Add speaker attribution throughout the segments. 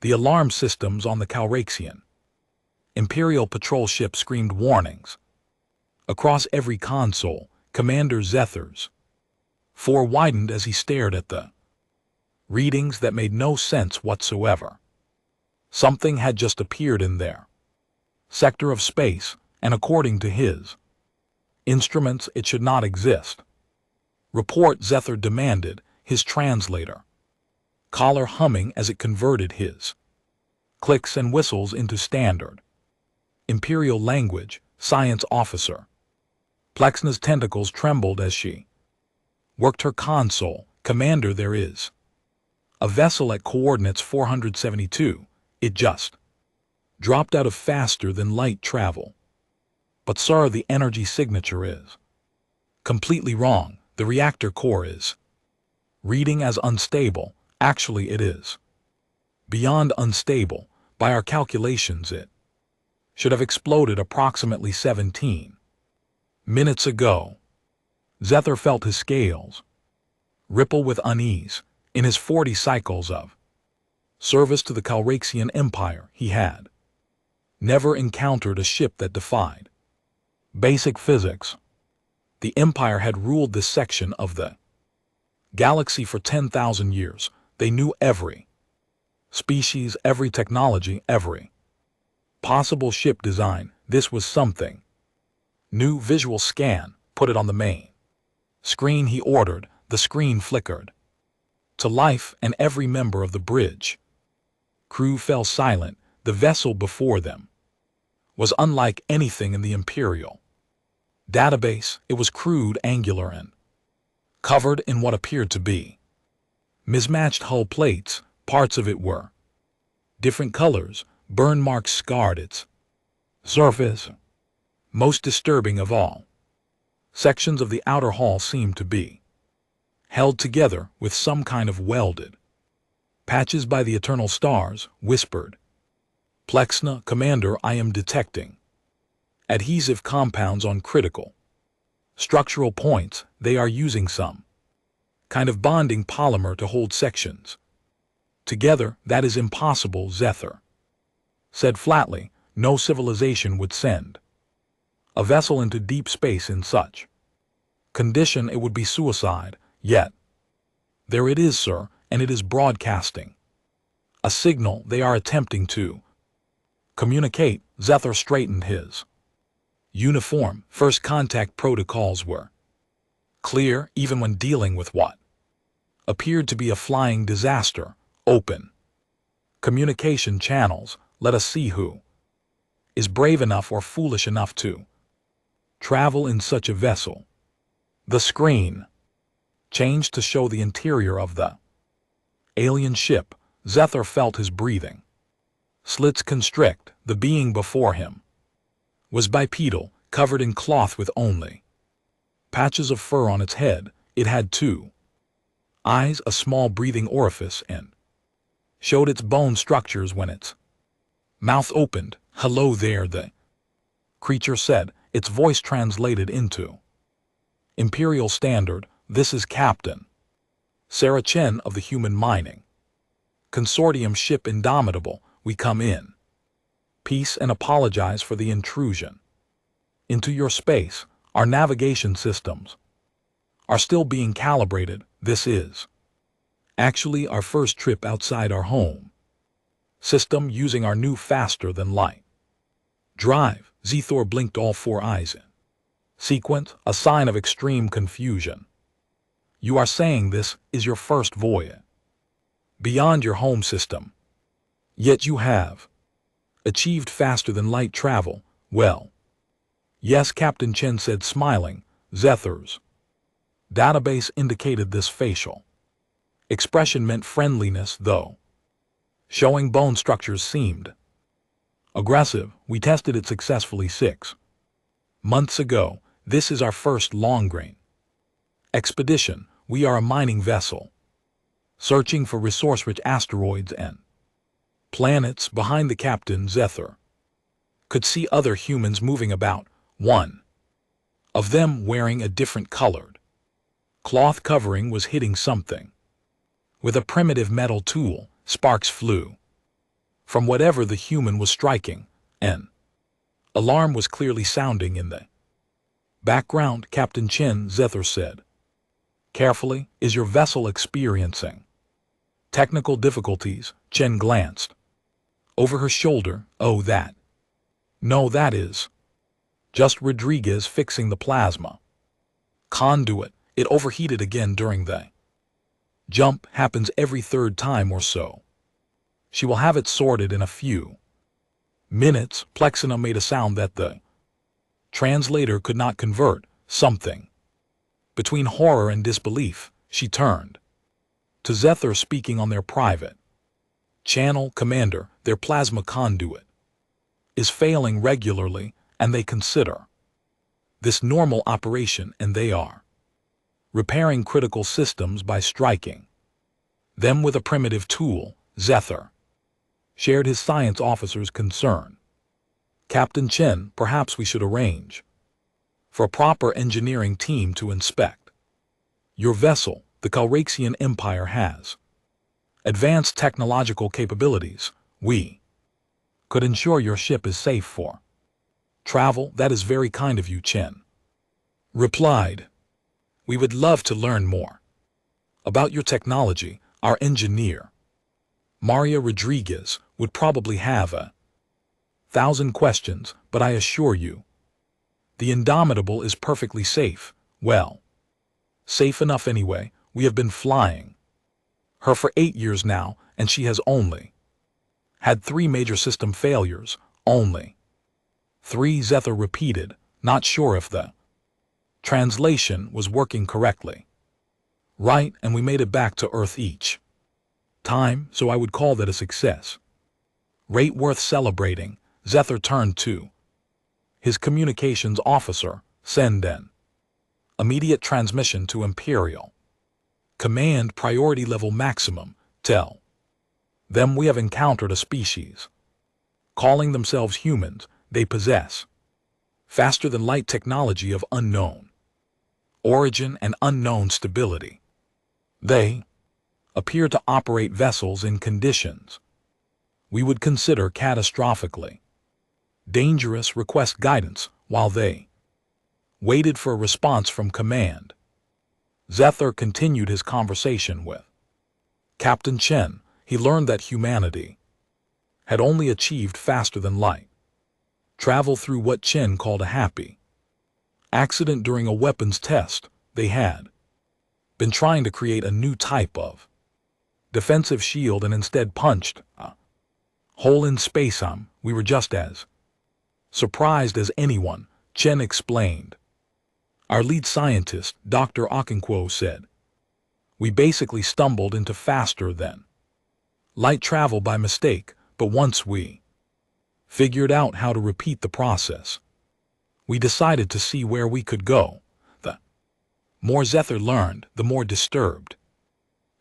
Speaker 1: The alarm systems on the Calraxian Imperial patrol ship screamed warnings. Across every console, Commander Zether's four widened as he stared at the readings that made no sense whatsoever. Something had just appeared in their sector of space, and according to his instruments, it should not exist. Report, Zether demanded, his translator collar humming as it converted his clicks and whistles into standard Imperial language. Science officer Plexna's tentacles trembled as she worked her console. Commander, there is a vessel at coordinates 472. It just dropped out of faster than light travel. But sir, the energy signature is completely wrong. The reactor core is reading as unstable. Actually, it is beyond unstable. By our calculations, it should have exploded approximately 17 minutes ago. Zether felt his scales ripple with unease. In his 40 cycles of service to the Calraxian Empire, he had never encountered a ship that defied basic physics. The Empire had ruled this section of the galaxy for 10,000 years. They knew every species, every technology, every possible ship design. This was something new. Visual scan. Put it on the main screen, he ordered. The screen flickered to life, and every member of the bridge crew fell silent. The vessel before them was unlike anything in the Imperial database. It was crude, angular, and covered in what appeared to be mismatched hull plates. Parts of it were different colors. Burn marks scarred its surface. Most disturbing of all, sections of the outer hull seemed to be held together with some kind of welded patches by the eternal stars. Whispered Plexna, Commander, I am detecting adhesive compounds on critical structural points. They are using some kind of bonding polymer to hold sections together. That is impossible, Zether said flatly. No civilization would send a vessel into deep space in such condition. It would be suicide. Yet there it is, sir, and it is broadcasting a signal. They are attempting to communicate. Zether straightened his uniform. First contact protocols were clear, even when dealing with what appeared to be a flying disaster. Open communication channels. Let us see who is brave enough or foolish enough to travel in such a vessel. The screen changed to show the interior of the alien ship. Zether felt his breathing slits constrict. The being before him was bipedal, covered in cloth with only patches of fur on its head. It had 2 eyes, a small breathing orifice, and showed its bone structures when its mouth opened. Hello there, the creature said, its voice translated into Imperial Standard. This is Captain Sarah Chen of the Human Mining Consortium ship Indomitable. We come in peace and apologize for the intrusion into your space. Our navigation systems are still being calibrated. This is actually our first trip outside our home system using our new faster-than-light drive. Zethor blinked, all 4 eyes in sequence, a sign of extreme confusion. You are saying this is your first voyage beyond your home system, yet you have achieved faster-than-light travel. Well, yes, Captain Chen said, smiling. Zether's database indicated this facial expression meant friendliness, though showing bone structures seemed aggressive. We tested it successfully 6 months ago. This is our first long-range expedition. We are a mining vessel searching for resource-rich asteroids and planets. Behind the captain, Zether could see other humans moving about, one of them wearing a different colored cloth covering was hitting something with a primitive metal tool. Sparks flew from whatever the human was striking. An alarm was clearly sounding in the background. Captain Chen Zether said. Carefully, is your vessel experiencing technical difficulties? Chen glanced over her shoulder. Oh, that. No, that is just Rodriguez fixing the plasma conduit. It overheated again during the jump. Happens every third time or so. She will have it sorted in a few minutes. Plexina made a sound that the translator could not convert. Something between horror and disbelief. She turned to Zether, speaking on their private channel. Commander, their plasma conduit is failing regularly, and they consider this normal operation, and they are repairing critical systems by striking them with a primitive tool. Zether shared his science officer's concern. Captain Chen, perhaps we should arrange for a proper engineering team to inspect your vessel. The Calraxian Empire has advanced technological capabilities. We could ensure your ship is safe for travel. That is very kind of you, Chen replied. We would love to learn more about your technology. Our engineer, Maria Rodriguez, would probably have 1,000 questions, but I assure you, the Indomitable is perfectly safe. Well, safe enough anyway. We have been flying her for 8 years now, and she has only had 3 major system failures. Only 3, Zether repeated, not sure if the translation was working correctly. Right, and we made it back to Earth each time, so I would call that a success rate worth celebrating. Zether turned to his communications officer. Send an immediate transmission to Imperial Command, priority level maximum. Tell them we have encountered a species calling themselves humans. They possess faster than light technology of unknown origin and unknown stability. They appear to operate vessels in conditions we would consider catastrophically dangerous. Request guidance. While they waited for a response from command, Zether continued his conversation with Captain Chen. He learned that humanity had only achieved faster than light travel through what Chen called a happy accident during a weapons test. They had been trying to create a new type of defensive shield and instead punched a hole in space. We were just as surprised as anyone, Chen explained. Our lead scientist, Dr. Okonkwo, said, we basically stumbled into faster than light travel by mistake, but once we figured out how to repeat the process, we decided to see where we could go. The more Zether learned, the more disturbed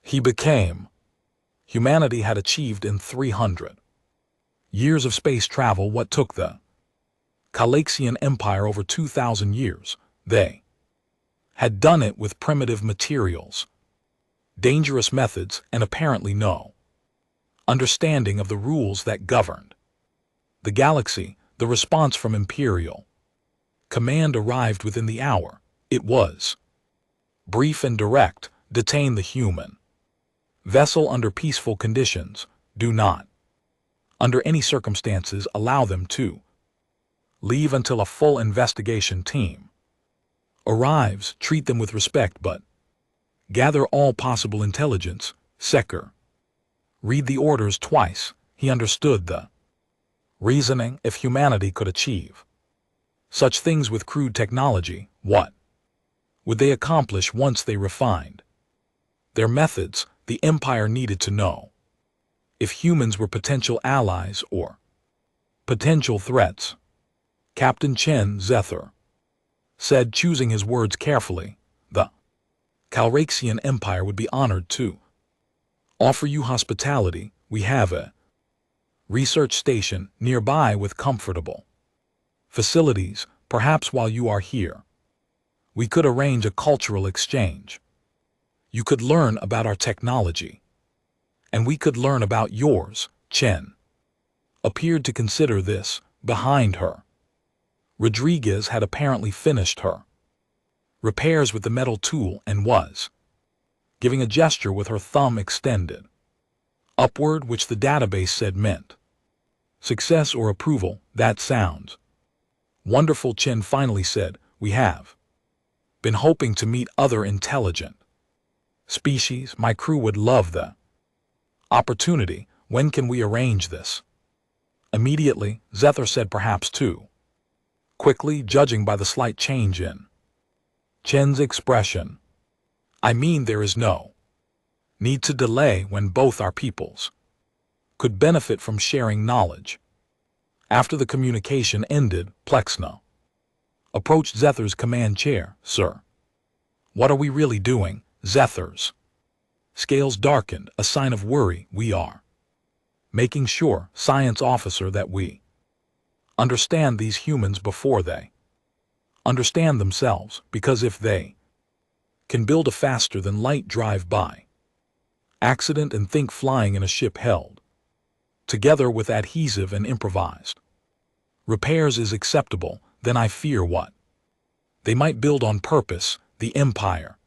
Speaker 1: he became. Humanity had achieved in 300 years of space travel what took the Calraxian Empire over 2,000 years. They had done it with primitive materials, dangerous methods, and apparently no understanding of the rules that governed the galaxy. The response from Imperial Command arrived within the hour. It was brief and direct. Detain the human vessel under peaceful conditions. Do not, under any circumstances, allow them to leave until a full investigation team arrives. Treat them with respect, but gather all possible intelligence. Secker read the orders twice. He understood the reasoning. If humanity could achieve such things with crude technology, what would they accomplish once they refined their methods? The Empire needed to know if humans were potential allies or potential threats. Captain Chen Zether said, choosing his words carefully, the Calraxian Empire would be honored to offer you hospitality. We have a research station nearby with comfortable facilities. Perhaps while you are here, we could arrange a cultural exchange. You could learn about our technology, and we could learn about yours. Chen appeared to consider this. Behind her, Rodriguez had apparently finished her repairs with the metal tool and was giving a gesture with her thumb extended upward, which the database said meant success or approval. That sounds wonderful, Chen finally said. We have been hoping to meet other intelligent species. My crew would love the opportunity. When can we arrange this? Immediately, Zether said. Perhaps too quickly, judging by the slight change in Chen's expression. I mean, there is no need to delay when both our peoples could benefit from sharing knowledge. After the communication ended, Plexna approached Zether's command chair. Sir, what are we really doing? Zether's scales darkened, a sign of worry. We are making sure, science officer, that we understand these humans before they understand themselves, because if they can build a faster than light drive-by accident and think flying in a ship held together with adhesive and improvised repairs is acceptable, then I fear what they might build on purpose. The Empire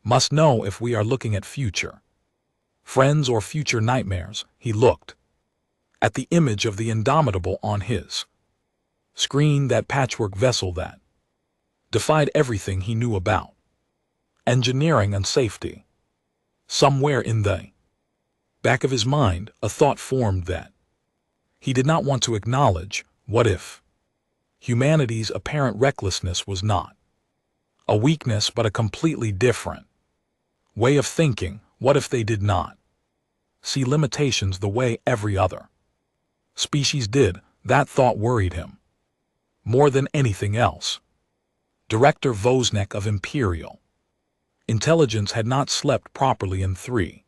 Speaker 1: must know if we are looking at future friends or future nightmares. He looked at the image of the Indomitable on his screen, that patchwork vessel that defied everything he knew about engineering and safety. Somewhere in the back of his mind, a thought formed that he did not want to acknowledge. What if humanity's apparent recklessness was not a weakness but a completely different way of thinking? What if they did not see limitations the way every other species did? That thought worried him more than anything else. Director Vosnek of Imperial Intelligence had not slept properly in 3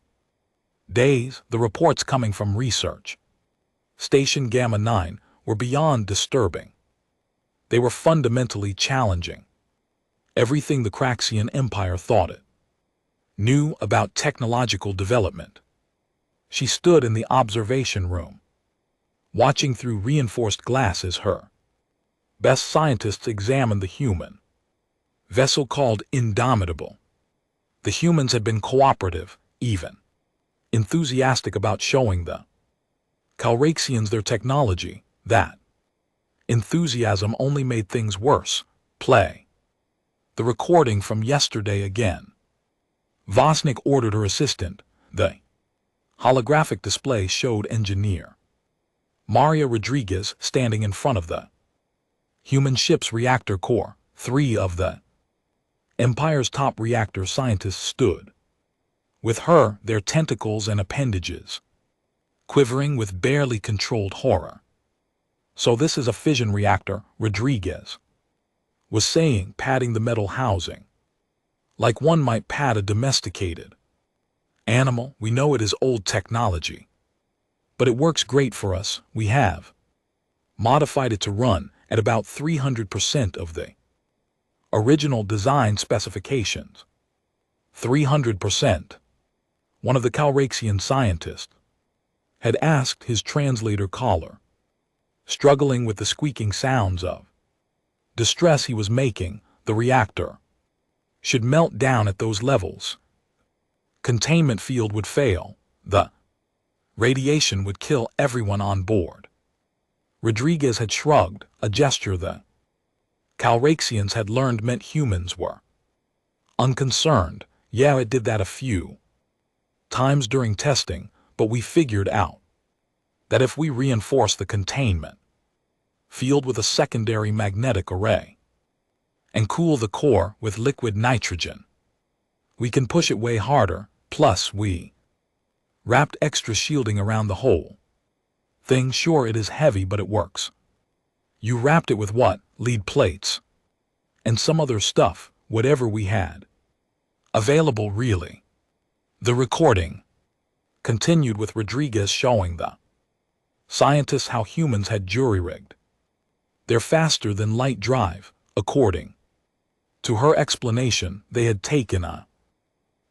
Speaker 1: days. The reports coming from Research Station Gamma 9 were beyond disturbing. They were fundamentally challenging everything the Craxian Empire thought it knew about technological development. She stood in the observation room, watching through reinforced glasses. Her best scientists examined the human vessel called Indomitable. The humans had been cooperative, even enthusiastic about showing the Calraxians their technology. That enthusiasm only made things worse. Play the recording from yesterday again. Vosnik ordered her assistant. The holographic display showed Engineer Maria Rodriguez standing in front of the human ship's reactor core. 3 of the Empire's top reactor scientists stood with her, their tentacles and appendages quivering with barely controlled horror. So this is a fission reactor, Rodriguez was saying, patting the metal housing like one might pat a domesticated animal. We know it is old technology, but it works great for us. We have modified it to run at about 300% of the original design specifications. 300%. One of the Calraxian scientists had asked his translator caller, struggling with the squeaking sounds of distress he was making. The reactor should melt down at those levels. Containment field would fail. The radiation would kill everyone on board. Rodriguez had shrugged, a gesture the Calraxians had learned meant humans were unconcerned. Yeah, it did that a few times during testing, but we figured out that if we reinforce the containment field with a secondary magnetic array and cool the core with liquid nitrogen, we can push it way harder. Plus, we wrapped extra shielding around the whole thing. Sure, it is heavy, but it works. You wrapped it with what? Lead plates and some other stuff, whatever we had available, really. The recording continued with Rodriguez showing the scientists how humans had jury-rigged their faster-than-light drive. According to her explanation, they had taken a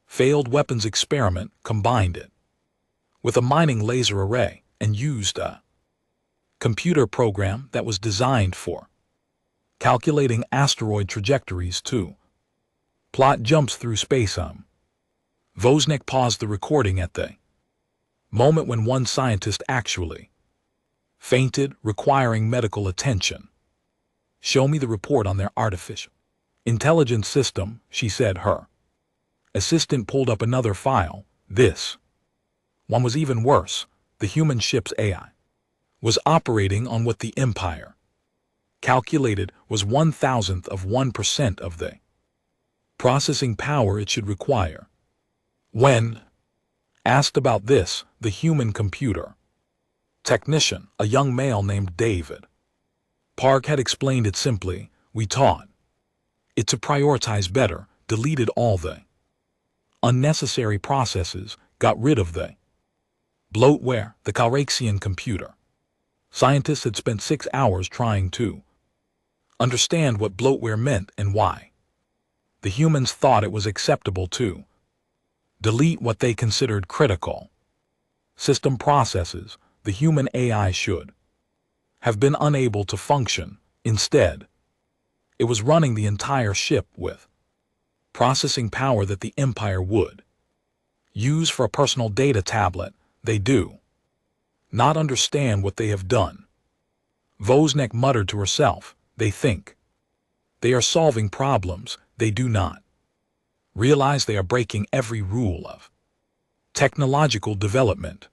Speaker 1: failed weapons experiment, combined it with a mining laser array, and used a computer program that was designed for calculating asteroid trajectories too. Plot jumps through space. Wozniak paused the recording at the moment when one scientist actually fainted, requiring medical attention. Show me the report on their artificial intelligence system, she said. Her assistant pulled up another file. This one was even worse. The human ship's AI was operating on what the Empire calculated was 1,000% of the processing power it should require. When asked about this, the human computer technician, a young male named David Park, had explained it simply. We taught it to prioritize better, deleted all the unnecessary processes, got rid of the bloatware. The Calrexian computer scientists had spent 6 hours trying to understand what bloatware meant and why the humans thought it was acceptable to delete what they considered critical system processes. The human AI should have been unable to function. Instead, it was running the entire ship with processing power that the Empire would use for a personal data tablet. They do not understand what they have done. Wozniak muttered to herself. They think they are solving problems. They do not realize they are breaking every rule of technological development.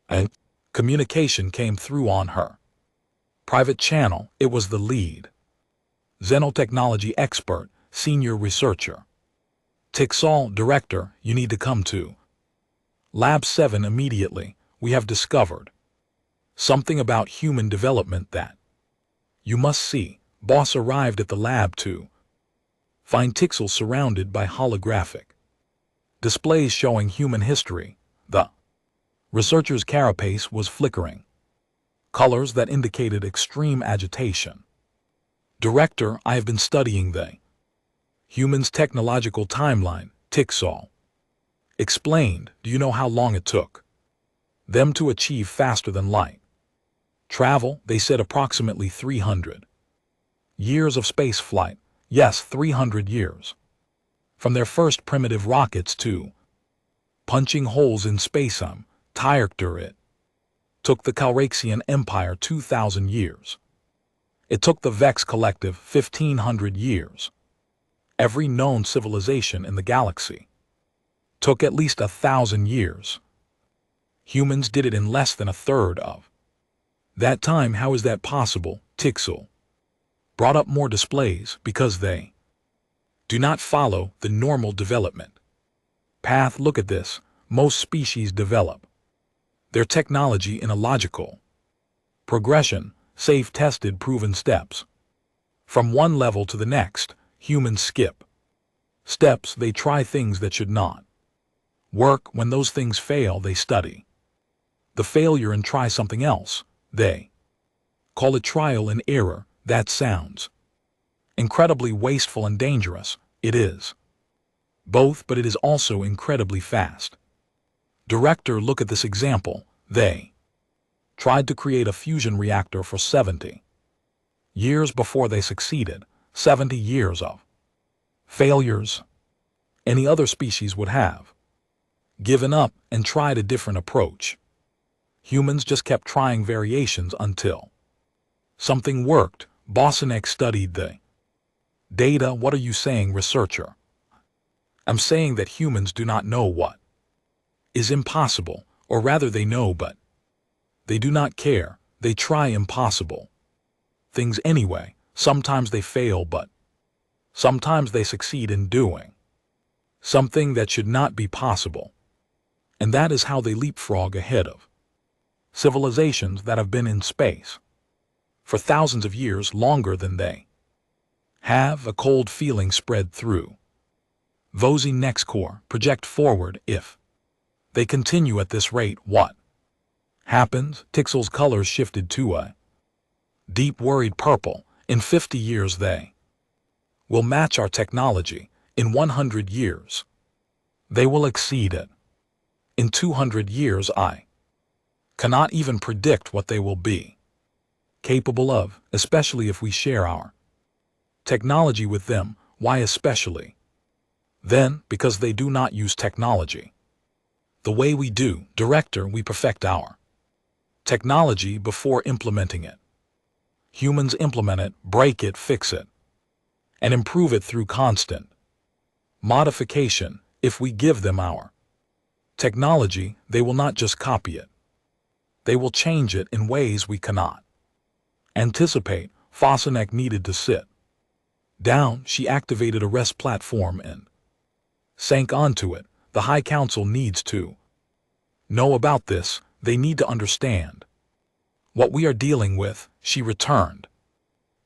Speaker 1: And communication came through on her private channel. It was the lead xenotechnology expert, senior researcher. Tixall, director, you need to come to Lab 7 immediately. We have discovered something about human development that you must see. Boss arrived at the lab to find Tixall surrounded by holographic displays showing human history. The researcher's carapace was flickering, colors that indicated extreme agitation. Director, I have been studying the human's technological timeline, Tixall explained. Do you know how long it took them to achieve faster than light travel? They said approximately 300 years of space flight. Yes, 300 years. From their first primitive rockets to punching holes in space. Director, it took the Calrexian Empire 2,000 years. It took the Vex Collective 1,500 years. Every known civilization in the galaxy took at least 1,000 years. Humans did it in less than a third of that time. How is that possible? Tixall brought up more displays because they do not follow the normal development path. Look at this. Most species develop their technology in a logical progression, safe, tested, proven steps. From one level to the next, humans skip steps. They try things that should not work. When those things fail, they study the failure and try something else. They call it trial and error. That sounds incredibly wasteful and dangerous. It is both, but it is also incredibly fast. Director, look at this example. They tried to create a fusion reactor for 70 years before they succeeded. 70 years of failures. Any other species would have given up and tried a different approach. Humans just kept trying variations until something worked. Bosniak studied the data. What are you saying, researcher? I'm saying that humans do not know what is impossible, or rather they know, but they do not care. They try impossible things anyway. Sometimes they fail, but sometimes they succeed in doing something that should not be possible. And that is how they leapfrog ahead of civilizations that have been in space for thousands of years, longer than they have. A cold feeling spread through Wozniak's core. Project forward. If they continue at this rate, what happens? Tixall's colors shifted to a deep worried purple. In 50 years they will match our technology. In 100 years they will exceed it. In 200 years I cannot even predict what they will be. capable of, especially if we share our technology with them. Why especially? Then, because they do not use technology the way we do. Director, we perfect our technology before implementing it. Humans implement it, break it, fix it, and improve it through constant modification. If we give them our technology, they will not just copy it. They will change it in ways we cannot anticipate. Fosenek needed to sit down. She activated a rest platform and sank onto it. The High Council needs to know about this. They need to understand what we are dealing with. She returned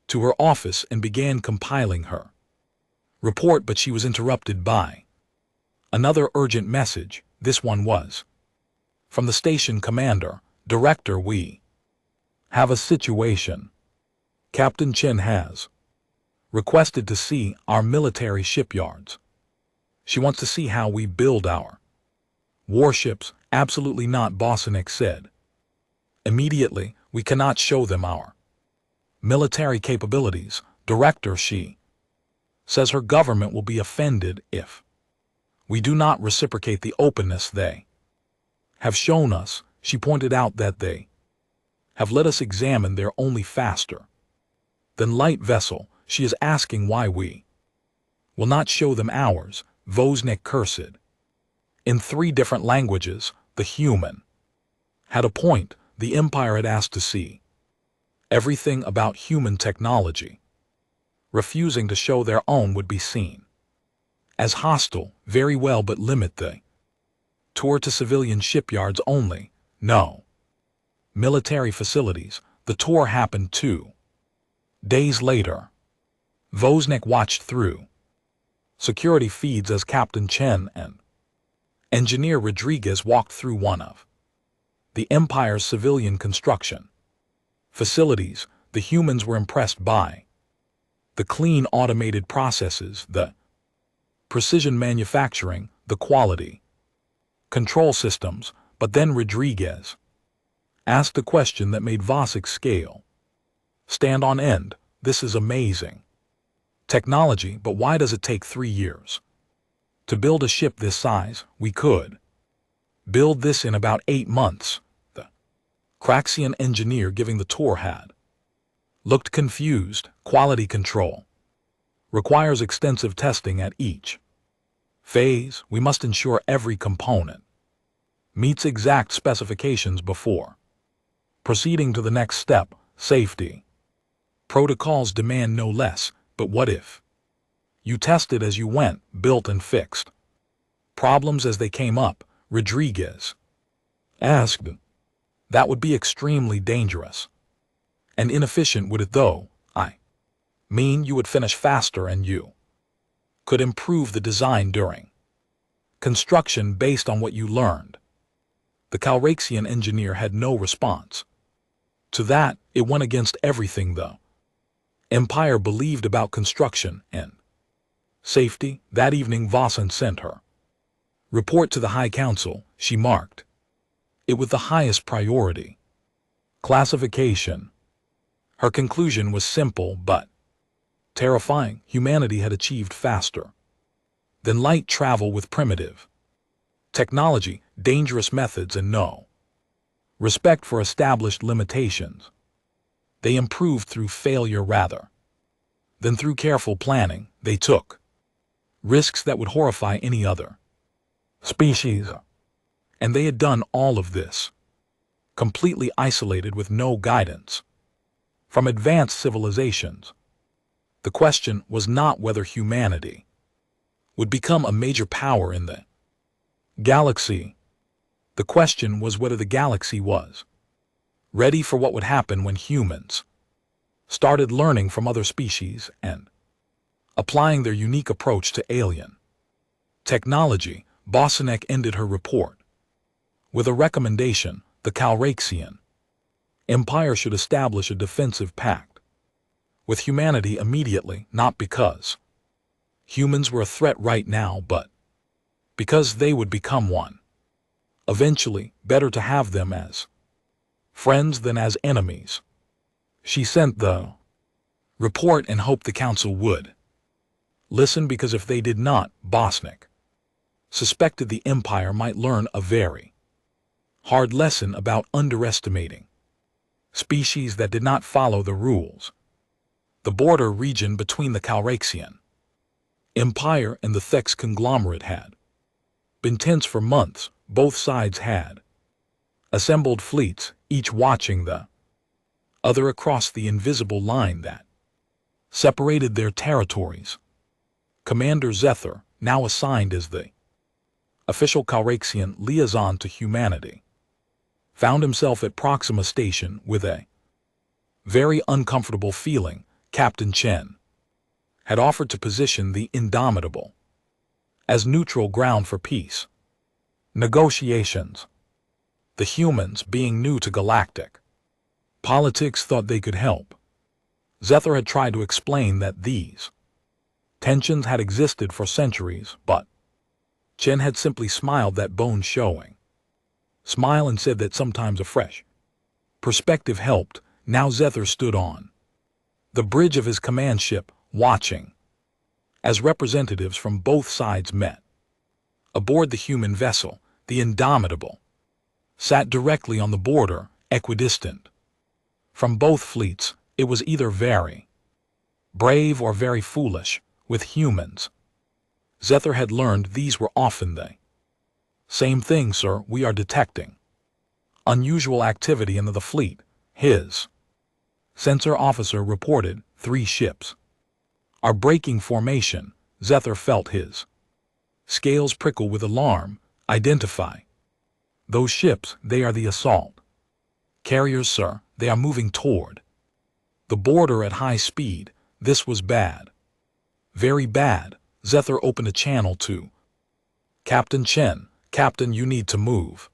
Speaker 1: to her office and began compiling her report, but she was interrupted by another urgent message. This one was from the station commander. Director, we have a situation. Captain Chen has requested to see our military shipyards. She wants to see how we build our warships. Absolutely not, Bosanek said. Immediately, we cannot show them our military capabilities. Director, she says her government will be offended if we do not reciprocate the openness they have shown us. She pointed out that they have let us examine their only faster than light vessel. She is asking why we will not show them ours. Vosnek cursed in 3 different languages. The human had a point. The Empire had asked to see everything about human technology. Refusing to show their own would be seen as hostile. Very well, but limit the tour to civilian shipyards only. No military facilities. The tour happened 2 days later. Vosnek watched through security feeds as Captain Chen and Engineer Rodriguez walked through one of the Empire's civilian construction facilities. The humans were impressed by the clean automated processes, the precision manufacturing, the quality control systems. But then Rodriguez asked a question that made Vosek's scale stand on end. This is amazing technology, but why does it take 3 years to build a ship this size? We could build this in about 8 months. The Craxian engineer giving the tour had looked confused. Quality control requires extensive testing at each phase. We must ensure every component meets exact specifications before proceeding to the next step. Safety protocols demand no less. But what if you tested as you went, built and fixed problems as they came up? Rodriguez asked. That would be extremely dangerous and inefficient, would it though? I mean, you would finish faster and you could improve the design during construction based on what you learned. The Calraxian engineer had no response to that. It went against everything the Empire believed about construction and safety. That evening Vossen sent her report to the High Council. She marked it with the highest priority classification. Her conclusion was simple but terrifying. Humanity had achieved faster than light travel with primitive technology, dangerous methods, and no respect for established limitations. They improved through failure rather than through careful planning. They took risks that would horrify any other species. And they had done all of this completely isolated with no guidance from advanced civilizations. The question was not whether humanity would become a major power in the galaxy. The question was whether the galaxy was ready for what would happen when humans started learning from other species and applying their unique approach to alien technology. Bosanek ended her report with a recommendation. The Calraxian Empire should establish a defensive pact with humanity immediately, not because humans were a threat right now, but because they would become one. Eventually, better to have them as friends than as enemies. She sent the report and hoped the council would listen, because if they did not, Bosnick suspected the Empire might learn a very hard lesson about underestimating species that did not follow the rules. The border region between the Calraxian Empire and the Thex conglomerate had been tense for months. Both sides had assembled fleets, each watching the other across the invisible line that separated their territories. Commander Zethar, now assigned as the official Calraxian liaison to humanity, found himself at Proxima Station with a very uncomfortable feeling. Captain Chen had offered to position the Indomitable as neutral ground for peace negotiations. The humans, being new to galactic politics, thought they could help. Zethar had tried to explain that these tensions had existed for centuries, but Chen had simply smiled that bone-showing smile and said that sometimes a fresh perspective helped. Now Zethar stood on the bridge of his command ship, watching as representatives from both sides met. Aboard the human vessel, the Indomitable sat directly on the border, equidistant from both fleets. It was either very brave or very foolish with humans. Zethar had learned these were often the same thing. Sir, we are detecting unusual activity in the fleet, his sensor officer reported. 3 ships are breaking formation. Zethar felt his scales prickle with alarm. Identify those ships. They are the assault carriers, sir. They are moving toward the border at high speed. This was bad. Very bad. Zethar opened a channel to Captain Chen. Captain, you need to move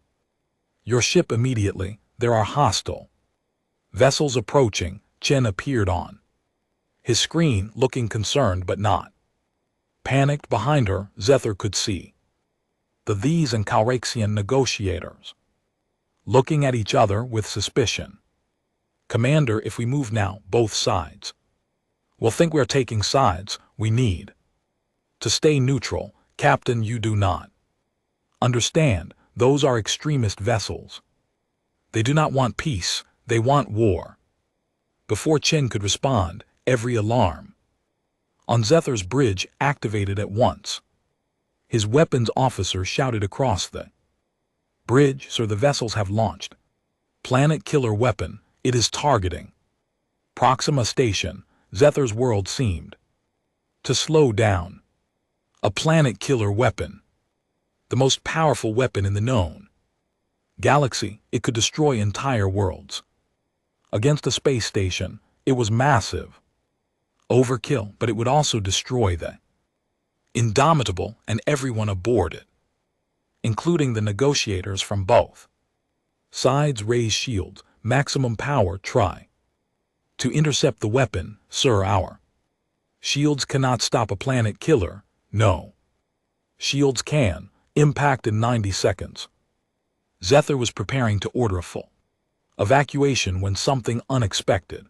Speaker 1: your ship immediately. There are hostile vessels approaching. Chen appeared on his screen, looking concerned but not panicked. Behind her, Zethar could see these and Calraxian negotiators looking at each other with suspicion. Commander, if we move now, both sides will think we're taking sides. We need to stay neutral. Captain, you do not understand. Those are extremist vessels. They do not want peace. They want war. Before Chen could respond, every alarm on Zethar's bridge activated at once. His weapons officer shouted across the bridge, "Sir, the vessels have launched planet killer weapon. It is targeting Proxima Station." Zethar's world seemed to slow down. A planet killer weapon. The most powerful weapon in the known galaxy. It could destroy entire worlds. Against a space station, it was massive. Overkill, but it would also destroy the Indomitable and everyone aboard it, including the negotiators from both sides. Raise shields. Maximum power. Try to intercept the weapon. Sir, our shields cannot stop a planet killer. No. Shields can. Impact in 90 seconds. Zethar was preparing to order a full evacuation when something unexpected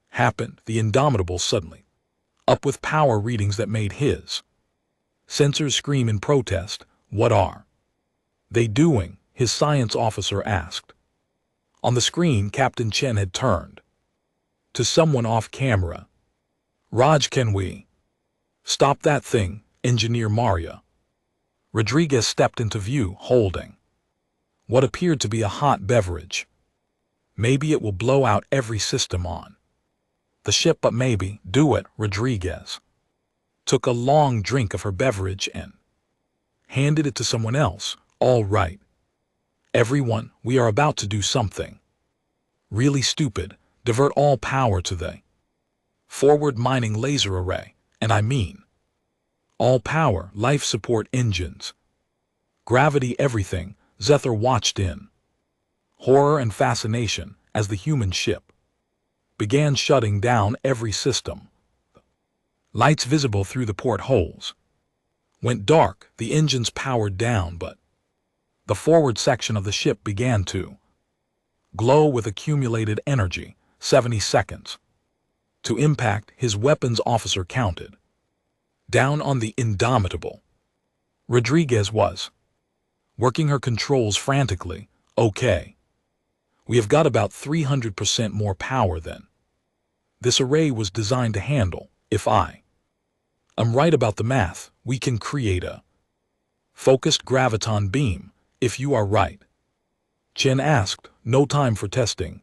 Speaker 1: happened. The Indomitable suddenly up with power readings that made his sensors scream in protest. What are they doing? His science officer asked. On the screen, Captain Chen had turned to someone off camera. "Raj, can we stop that thing?" Engineer Maria Rodriguez stepped into view, holding what appeared to be a hot beverage. "Maybe it will blow out every system on the ship, but maybe." "Do it." Rodriguez took a long drink of her beverage and handed it to someone else. "All right, everyone, we are about to do something really stupid. Divert all power to the forward mining laser array, and I mean all power, life support engines, gravity, everything." Zethar watched in horror and fascination as the human ship began shutting down every system. Lights visible through the portholes went dark. The engines powered down, but the forward section of the ship began to glow with accumulated energy. 70 seconds. To impact, his weapons officer counted down on the Indomitable. Rodriguez was working her controls frantically. Okay. We have got about 300% more power then. This array was designed to handle, if I'm right about the math, we can create a focused graviton beam, if you are right. Chen asked, no time for testing.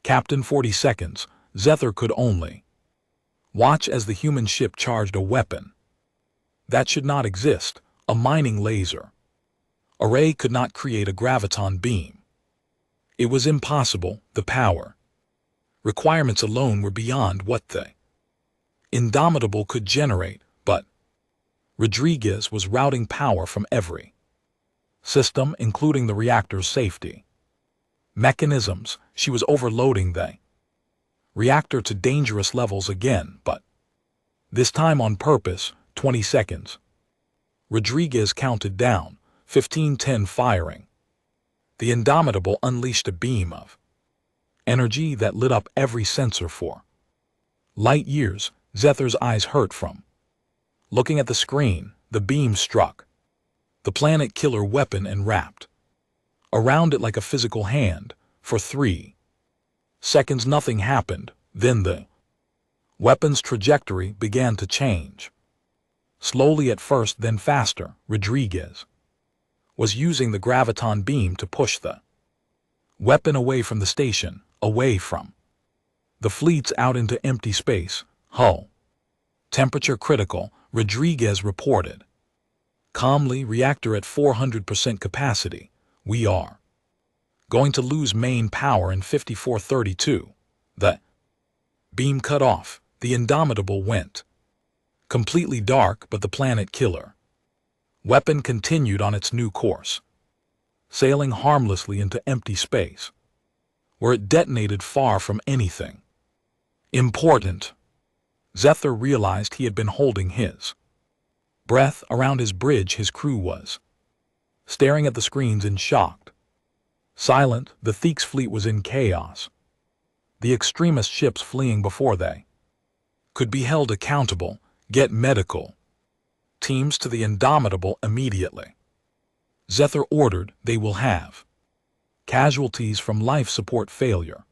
Speaker 1: Captain, 40 seconds. Zephyr could only watch as the human ship charged a weapon that should not exist, a mining laser. Array could not create a graviton beam. It was impossible. The power requirements alone were beyond what the Indomitable could generate, but Rodriguez was routing power from every system, including the reactor's safety mechanisms. She was overloading the reactor to dangerous levels again, but this time on purpose. 20 seconds. Rodriguez counted down. 15-10 firing. The Indomitable unleashed a beam of energy that lit up every sensor for light years. Zephyr's eyes hurt from looking at the screen. The beam struck the planet killer weapon and wrapped around it like a physical hand. For 3 seconds nothing happened. Then the weapon's trajectory began to change. Slowly at first, then faster. Rodriguez was using the graviton beam to push the weapon away from the station, away from the fleets, out into empty space. Hull temperature critical, Rodriguez reported calmly. Reactor at 400% capacity. We are going to lose main power in 5432. The beam cut off. The Indomitable went completely dark, but the planet killer weapon continued on its new course, sailing harmlessly into empty space, where it detonated far from anything important. Zephyr realized he had been holding his breath. Around his bridge, his crew was staring at the screens in shock. Silent, the Theek's fleet was in chaos. The extremist ships fleeing before they could be held accountable. Get medical teams to the Indomitable immediately. Zephyr ordered. They will have casualties from life support failure.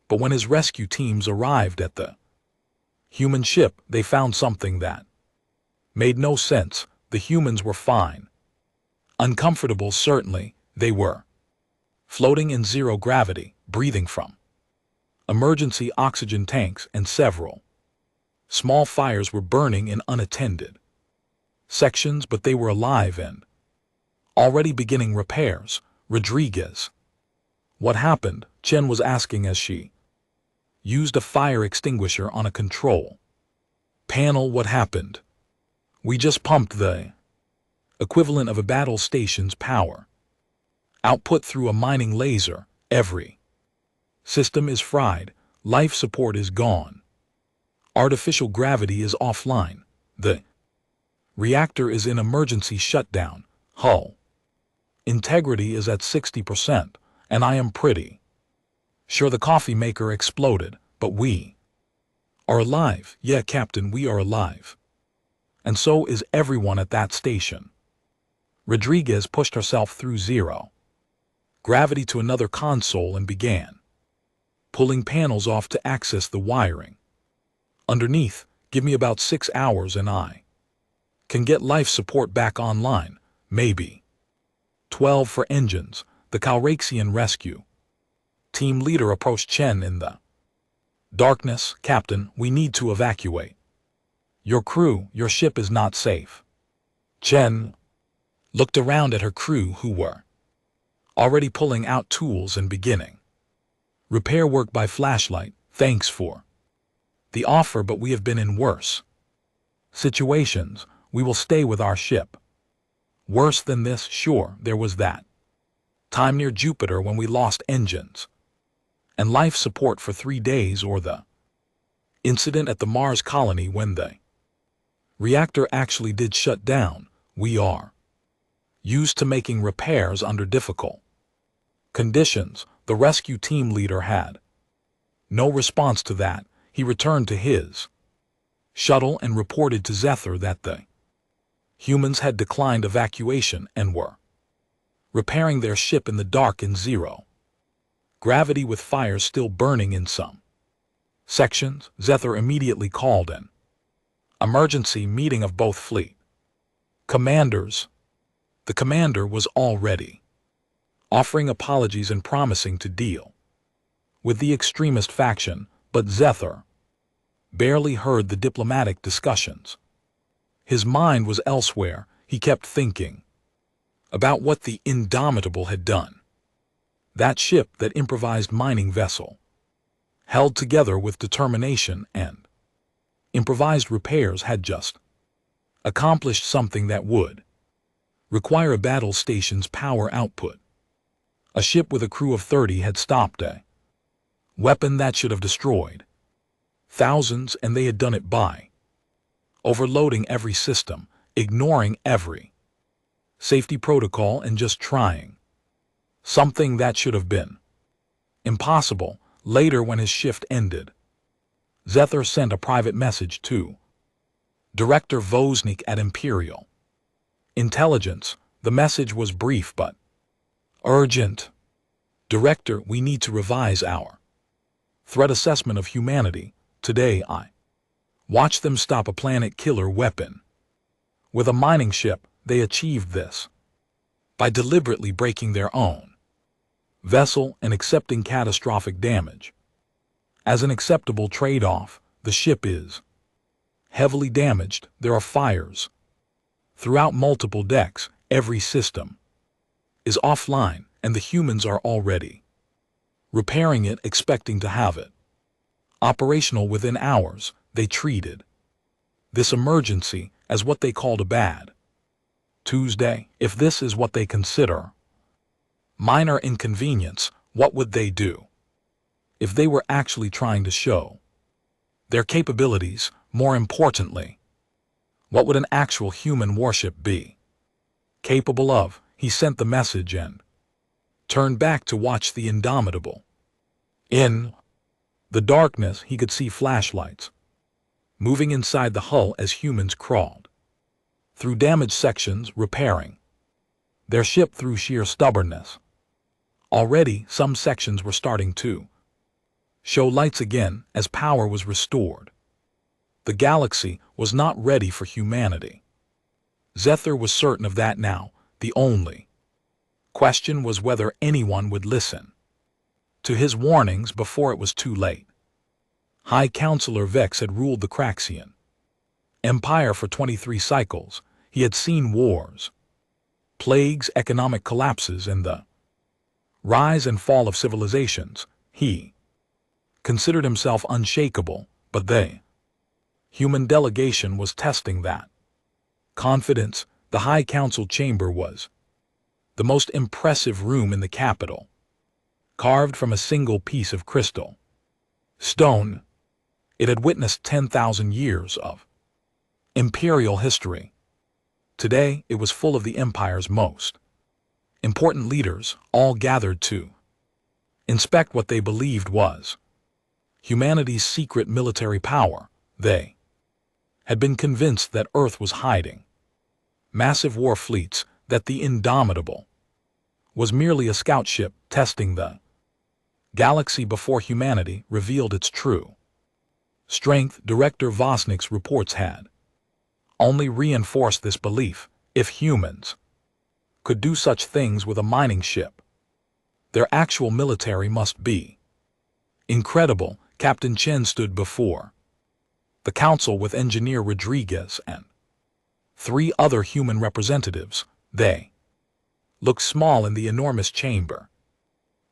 Speaker 1: But when his rescue teams arrived at the human ship, they found something that made no sense. The humans were fine. Uncomfortable, certainly, they were. Floating in zero gravity, breathing from emergency oxygen tanks, and several small fires were burning in unattended sections, but they were alive and already beginning repairs. Rodriguez. What happened? Chen was asking as she used a fire extinguisher on a control panel. What happened? We just pumped the equivalent of a battle station's power output through a mining laser. Every system is fried. Life support is gone. Artificial gravity is offline. The reactor is in emergency shutdown. Hull integrity is at 60%, and I am pretty sure the coffee maker exploded, but we are alive. Yeah, Captain, we are alive. And so is everyone at that station. Rodriguez pushed herself through zero gravity to another console and began pulling panels off to access the wiring underneath. Give me about 6 hours and I can get life support back online, maybe 12 for engines. The Calraxian rescue team leader approached Chen in the darkness. Captain, we need to evacuate your crew. Your ship is not safe. Chen looked around at her crew, who were already pulling out tools and beginning repair work by flashlight. Thanks for the offer, but we have been in worse situations. We will stay with our ship. Worse than this? Sure, there was that time near Jupiter when we lost engines and life support for 3 days, or the incident at the Mars colony when the reactor actually did shut down. We are used to making repairs under difficult conditions. The rescue team leader had No response to that, he returned to his shuttle and reported to Zethar that the humans had declined evacuation and were repairing their ship in the dark in zero gravity with fires still burning in some sections. Zethar immediately called an emergency meeting of both fleet commanders. The commander was already offering apologies and promising to deal with the extremist faction, but Zethar barely heard the diplomatic discussions. His mind was elsewhere. He kept thinking about what the Indomitable had done. That ship, that improvised mining vessel, held together with determination and improvised repairs, had just accomplished something that would require a battle station's power output. A ship with a crew of 30 had stopped a weapon that should have destroyed thousands, and they had done it by overloading every system, ignoring every safety protocol, and just trying something that should have been impossible. Later, when his shift ended, Zethar sent a private message to Director Vosnik at Imperial Intelligence. The message was brief but urgent. Director, we need to revise our threat assessment of humanity. Today I watched them stop a planet-killer weapon with a mining ship. They achieved this by deliberately breaking their own vessel and accepting catastrophic damage. As an acceptable trade-off, the ship is heavily damaged. There are fires throughout multiple decks. Every system is offline, and the humans are already repairing it, expecting to have it operational within hours. They treated this emergency as what they called a bad Tuesday. If this is what they consider minor inconvenience, what would they do if they were actually trying to show their capabilities? More importantly, what would an actual human warship be capable of? He sent the message and turned back to watch the Indomitable. In the darkness, he could see flashlights moving inside the hull as humans crawled through damaged sections, repairing their ship through sheer stubbornness. Already, some sections were starting to show lights again as power was restored. The galaxy was not ready for humanity. Zethar was certain of that now. The only question was whether anyone would listen to his warnings before it was too late. High Counselor Vex had ruled the Craxian Empire for 23 cycles. He had seen wars, plagues, economic collapses, and the rise and fall of civilizations. He considered himself unshakable, but the human delegation was testing that confidence. The High Council chamber was the most impressive room in the capital, carved from a single piece of crystal stone. It had witnessed 10,000 years of imperial history. Today, it was full of the Empire's most important leaders, all gathered to inspect what they believed was humanity's secret military power. They had been convinced that Earth was hiding massive war fleets, that the Indomitable was merely a scout ship testing the galaxy before humanity revealed its true strength. Director Vosnik's reports had only reinforced this belief. If humans could do such things with a mining ship, their actual military must be incredible. Captain Chen stood before the council with Engineer Rodriguez and 3 other human representatives. They looked small in the enormous chamber,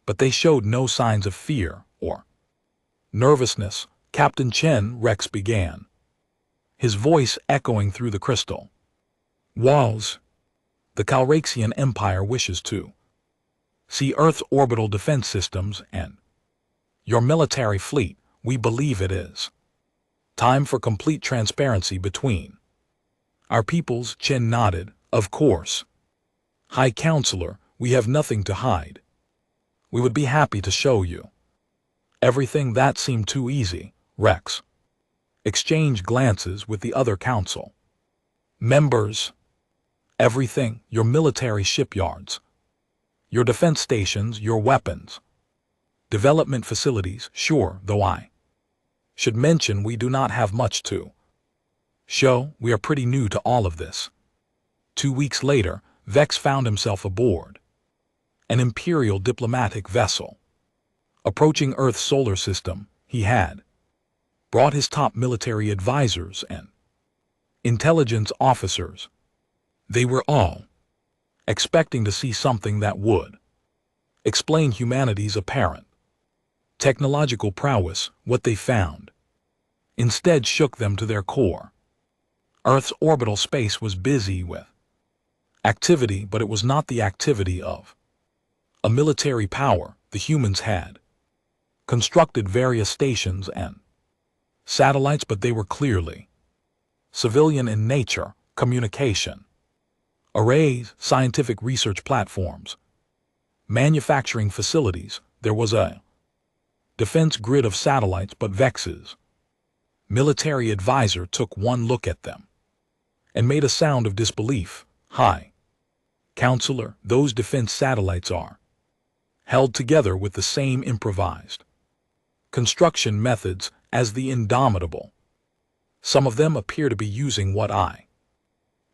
Speaker 1: but they showed no signs of fear or nervousness. Captain Chen, Rex began, his voice echoing through the crystal walls. The Calraxian Empire wishes to see Earth's orbital defense systems and your military fleet. We believe it is time for complete transparency between our peoples. Chen nodded. Of course, High Counselor, we have nothing to hide. We would be happy to show you Everything that seemed too easy, Rex. Exchange glances with the other council members. Everything, your military shipyards, your defense stations, your weapons, development facilities, sure, though I should mention we do not have much to show. We are pretty new to all of this. 2 weeks later, Vex found himself aboard an Imperial diplomatic vessel. Approaching Earth's solar system, he had brought his top military advisors and intelligence officers. They were all expecting to see something that would explain humanity's apparent technological prowess. What they found instead shook them to their core. Earth's orbital space was busy with activity, but it was not the activity of a military power. The humans had constructed various stations and satellites, but they were clearly civilian in nature. Communication arrays, scientific research platforms, manufacturing facilities. There was a defense grid of satellites, but Vex's military advisor took one look at them and made a sound of disbelief. Hi, Counselor, those defense satellites are held together with the same improvised construction methods as the Indomitable. Some of them appear to be using what I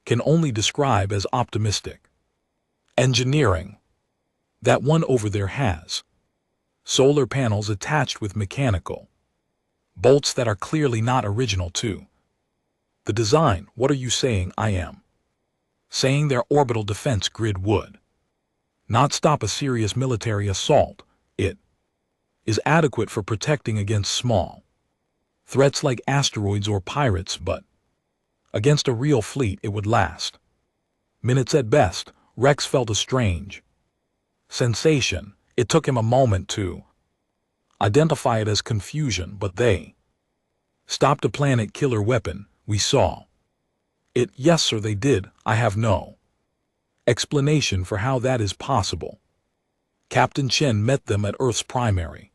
Speaker 1: can only describe as optimistic engineering. That one over there has solar panels attached with mechanical bolts that are clearly not original to the design. What are you saying? I am saying their orbital defense grid would not stop a serious military assault. It is adequate for protecting against small threats like asteroids or pirates, but against a real fleet it would last minutes at best. Rex felt a strange sensation. It took him a moment to identify it as confusion, but they stopped a planet-killer weapon. We saw it. Yes, sir, they did. I have no explanation for how that is possible. Captain Chen met them at Earth's primary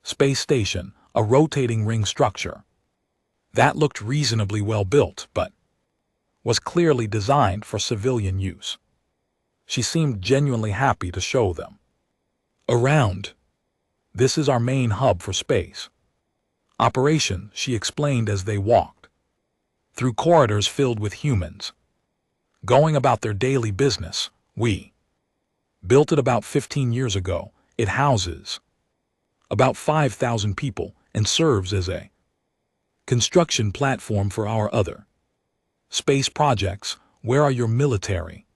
Speaker 1: space station, a rotating ring structure that looked reasonably well built, but was clearly designed for civilian use. She seemed genuinely happy to show them around. This is our main hub for space operation, she explained as they walked through corridors filled with humans going about their daily business. We built it about 15 years ago. It houses about 5,000 people and serves as a construction platform for our other space projects. Where are your military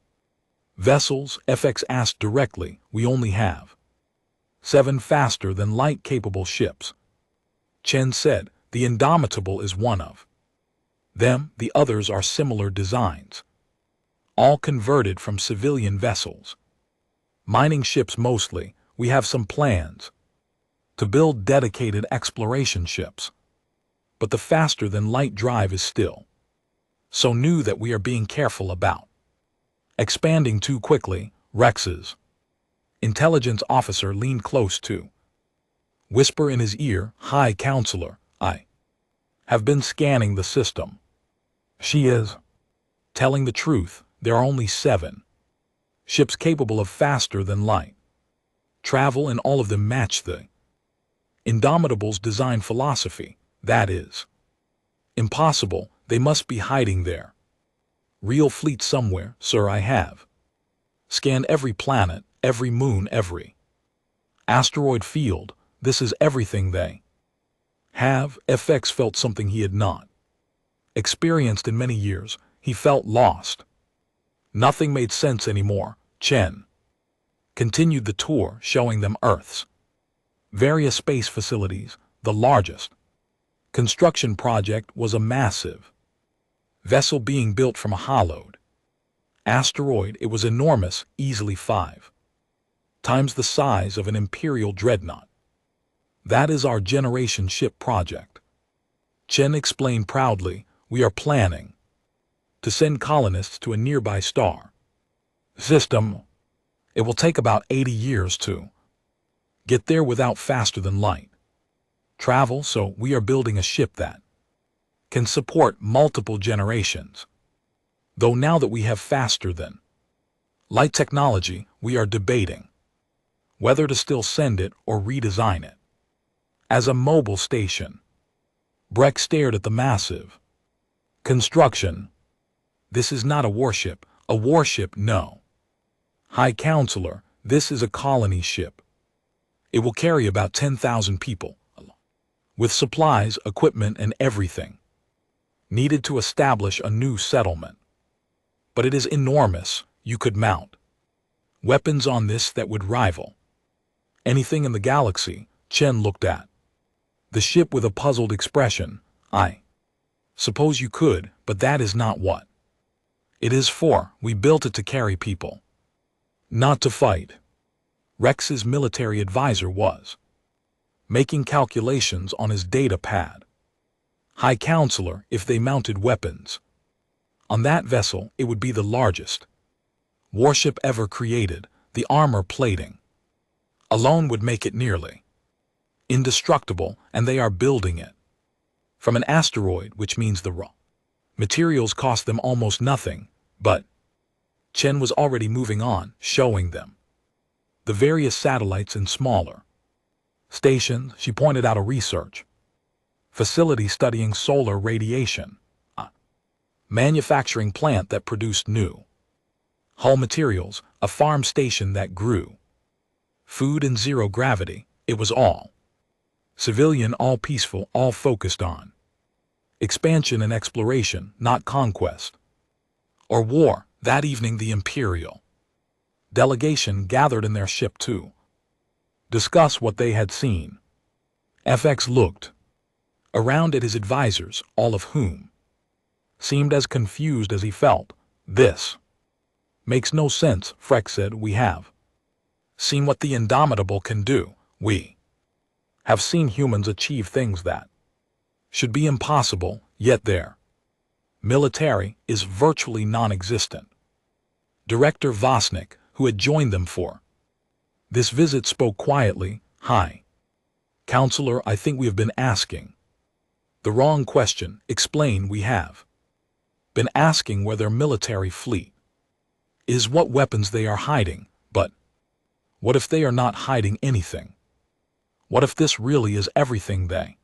Speaker 1: vessels? FX asked directly. We only have 7 faster-than-light capable ships, Chen said. The Indomitable is one of them. The others are similar designs, all converted from civilian vessels. Mining ships mostly. We have some plans to build dedicated exploration ships, but the faster-than-light drive is still so new that we are being careful about expanding too quickly. Rex's intelligence officer leaned close to whisper in his ear. Hi, Counselor, I have been scanning the system. She is telling the truth. There are only 7 ships capable of faster-than-light travel, and all of them match the Indomitable's design philosophy. That is impossible. They must be hiding their real fleet somewhere, sir. I have scanned every planet, every moon, every asteroid field. This is everything they have. FX felt something he had not experienced in many years. He felt lost. Nothing made sense anymore. Chen continued the tour, showing them Earth's various space facilities. The largest construction project was a massive vessel being built from a hollowed asteroid. It was enormous, easily 5 times the size of an Imperial dreadnought. That is our generation ship project, Chen explained proudly. We are planning to send colonists to a nearby star system. It will take about 80 years to get there without faster-than-light travel, so we are building a ship that can support multiple generations. Though now that we have faster than light technology, we are debating whether to still send it or redesign it as a mobile station. Breck stared at the massive construction. This is not a warship. A warship, no. High Counselor, this is a colony ship. It will carry about 10,000 people, with supplies, equipment, and everything needed to establish a new settlement. But it is enormous. You could mount weapons on this that would rival anything in the galaxy. Chen looked at the ship with a puzzled expression. I suppose you could, but that is not what it is for. We built it to carry people, not to fight. Rex's military advisor was making calculations on his data pad. High Counselor, if they mounted weapons on that vessel, it would be the largest warship ever created. The armor plating alone would make it nearly indestructible, and they are building it from an asteroid, which means the raw materials cost them almost nothing. But Chen was already moving on, showing them the various satellites and smaller stations. She pointed out a research facility studying solar radiation, a manufacturing plant that produced new hull materials, a farm station that grew food in zero gravity. It was all civilian, all peaceful, all focused on expansion and exploration, not conquest or war. That evening, the Imperial delegation gathered in their ship to discuss what they had seen. FX looked around at his advisors, all of whom seemed as confused as he felt. This makes no sense, Freck said. We have seen what the Indomitable can do. We have seen humans achieve things that should be impossible, yet their military is virtually non-existent. Director Vosnik, who had joined them for this visit, spoke quietly. High Counselor, I think we have been asking the wrong question. Explain. We have been asking where their military fleet is, what weapons they are hiding. But what if they are not hiding anything? What if this really is everything they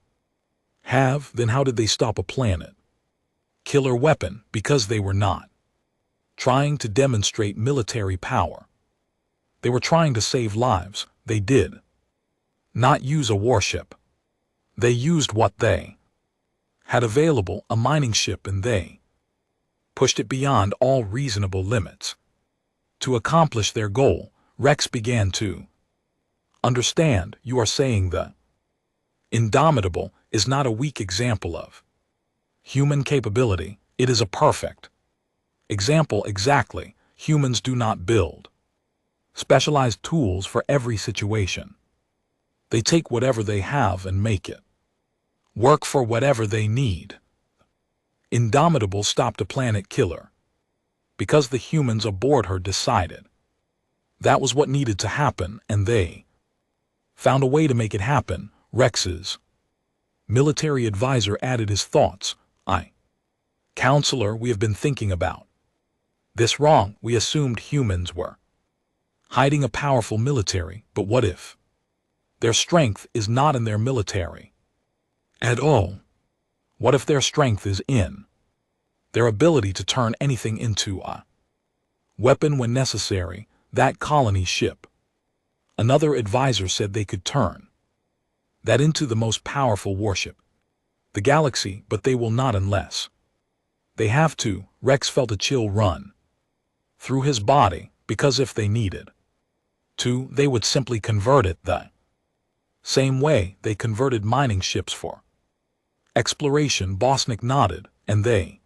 Speaker 1: have? Then how did they stop a planet killer weapon? Because they were not trying to demonstrate military power. They were trying to save lives. They did not use a warship. They used what they had available, a mining ship, and they pushed it beyond all reasonable limits to accomplish their goal. Rex began to understand. You are saying the Indomitable is not a weak example of human capability. It is a perfect example. Exactly. Humans do not build specialized tools for every situation. They take whatever they have and make it work for whatever they need. Indomitable stopped a planet killer because the humans aboard her decided that was what needed to happen, and they found a way to make it happen. Rex's military advisor added his thoughts. Counselor, we have been thinking about this wrong. We assumed humans were hiding a powerful military, but what if their strength is not in their military at all? What if their strength is in their ability to turn anything into a weapon when necessary? That colony ship, another advisor said, they could turn that into the most powerful warship the galaxy, but they will not unless they have to. Rex felt a chill run through his body, because if they needed to, they would simply convert it the same way they converted mining ships for exploration. Bosnick nodded. And they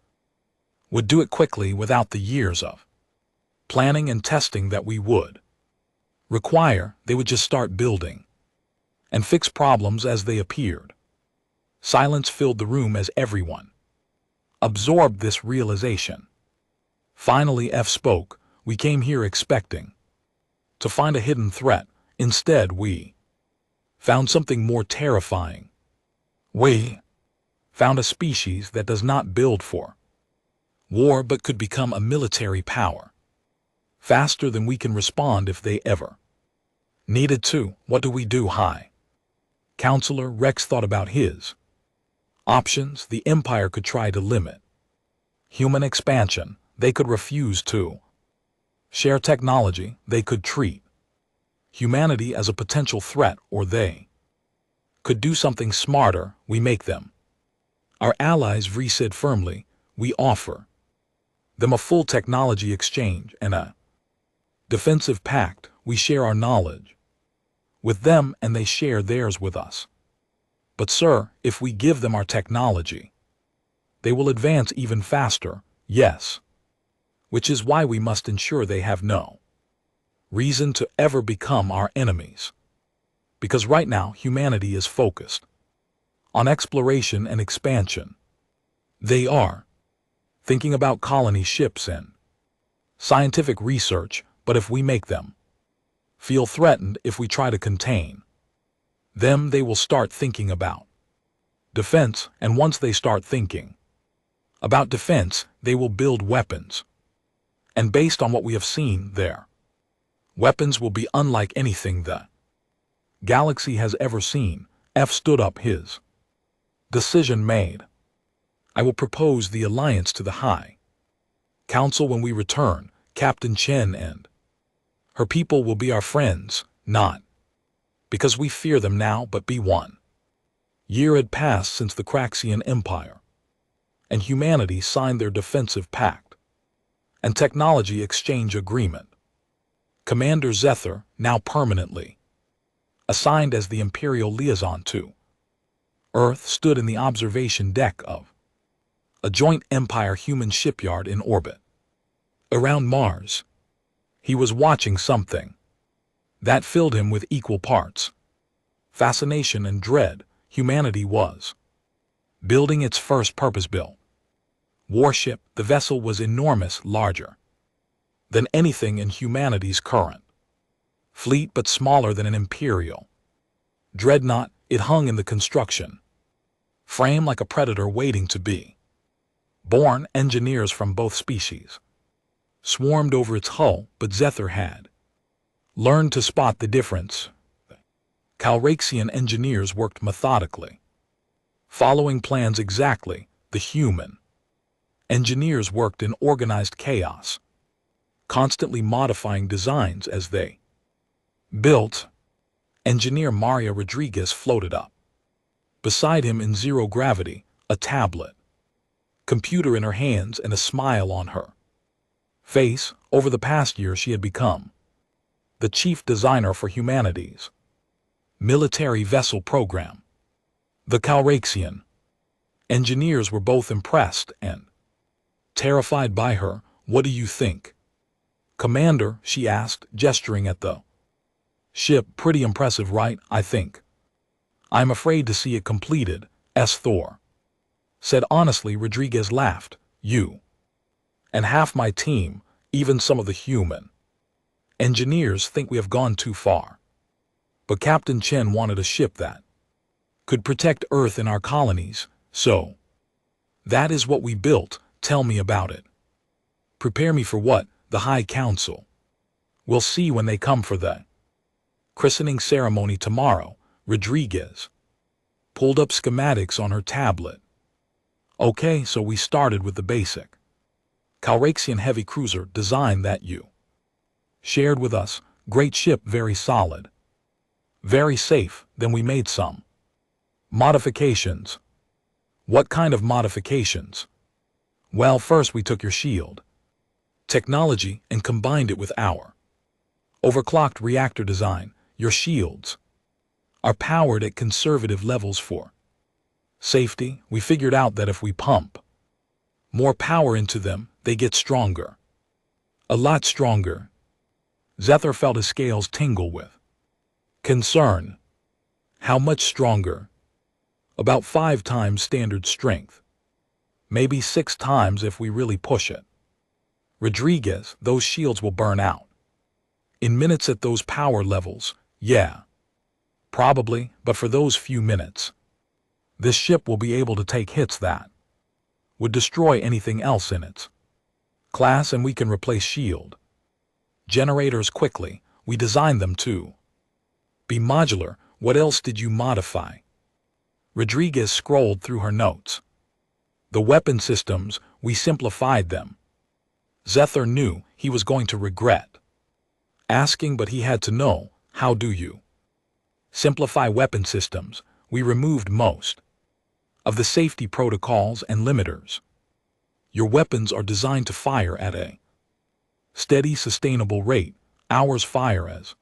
Speaker 1: would do it quickly without the years of planning and testing that we would require. They would just start building and fix problems as they appeared. Silence filled the room as everyone absorbed this realization. Finally, F spoke. We came here expecting to find a hidden threat. Instead, we found something more terrifying. We found a species that does not build for war but could become a military power, faster than we can respond if they ever needed to. What do we do? High Counselor Rex thought about his options. The Empire could try to limit human expansion. They could refuse to share technology. They could treat humanity as a potential threat, or they could do something smarter. We make them our allies. Vri said firmly. We offer them a full technology exchange and a defensive pact. We share our knowledge with them and they share theirs with us. But sir, if we give them our technology, they will advance even faster. Yes. Which is why we must ensure they have no reason to ever become our enemies. Because right now humanity is focused on exploration and expansion. They are thinking about colony ships and scientific research, but if we make them feel threatened, if we try to contain them, they will start thinking about defense, and once they start thinking about defense, they will build weapons. And based on what we have seen, their weapons will be unlike anything the galaxy has ever seen. F stood up, his decision made. I will propose the alliance to the High Council when we return. Captain Chen and her people will be our friends, not because we fear them now, but be one. Year had passed since the Craxian Empire and humanity signed their defensive pact and technology exchange agreement. Commander Zether, now permanently assigned as the Imperial liaison to Earth, stood in the observation deck of a joint Empire-human shipyard in orbit around Mars. He was watching something that filled him with equal parts fascination and dread. Humanity was building its first purpose-built warship. The vessel was enormous, larger than anything in humanity's current fleet, but smaller than an Imperial dreadnought. It hung in the construction frame like a predator waiting to be born. Engineers from both species swarmed over its hull, but Zether had learned to spot the difference. Calraxian engineers worked methodically, following plans exactly. The human engineers worked in organized chaos, constantly modifying designs as they built. Engineer Maria Rodriguez floated up beside him in zero gravity, a tablet computer in her hands and a smile on her face. Over the past year she had become the chief designer for humanity's military vessel program. The Calraxian engineers were both impressed and terrified by her. What do you think, Commander? She asked, gesturing at the ship. Pretty impressive, right? I think I'm afraid to see it completed, Thor said honestly. Rodriguez laughed. You and half my team, even some of the human engineers, think we have gone too far. But Captain Chen wanted a ship that could protect Earth and our colonies, so that is what we built. Tell me about it. Prepare me for what? The High Council will see when they come for the christening ceremony tomorrow. Rodriguez pulled up schematics on her tablet. Okay, so we started with the basic Calraxian heavy cruiser design that you shared with us. Great ship, very solid, very safe. Then we made some modifications. What kind of modifications? Well, first we took your shield technology and combined it with our overclocked reactor design. Your shields are powered at conservative levels for safety. We figured out that if we pump more power into them, they get stronger. A lot stronger. Zether felt his scales tingle with concern. How much stronger? About 5 times standard strength. Maybe 6 times if we really push it. Rodriguez, those shields will burn out in minutes at those power levels. Yeah, probably, but for those few minutes, This ship will be able to take hits that would destroy anything else in its class, and we can replace shield generators quickly. We designed them to be modular. What else did you modify? Rodriguez scrolled through her notes. The weapon systems, we simplified them. Zethar knew he was going to regret asking, but he had to know. How do you simplify weapon systems? We removed most of the safety protocols and limiters. Your weapons are designed to fire at a steady, sustainable rate. Ours fire as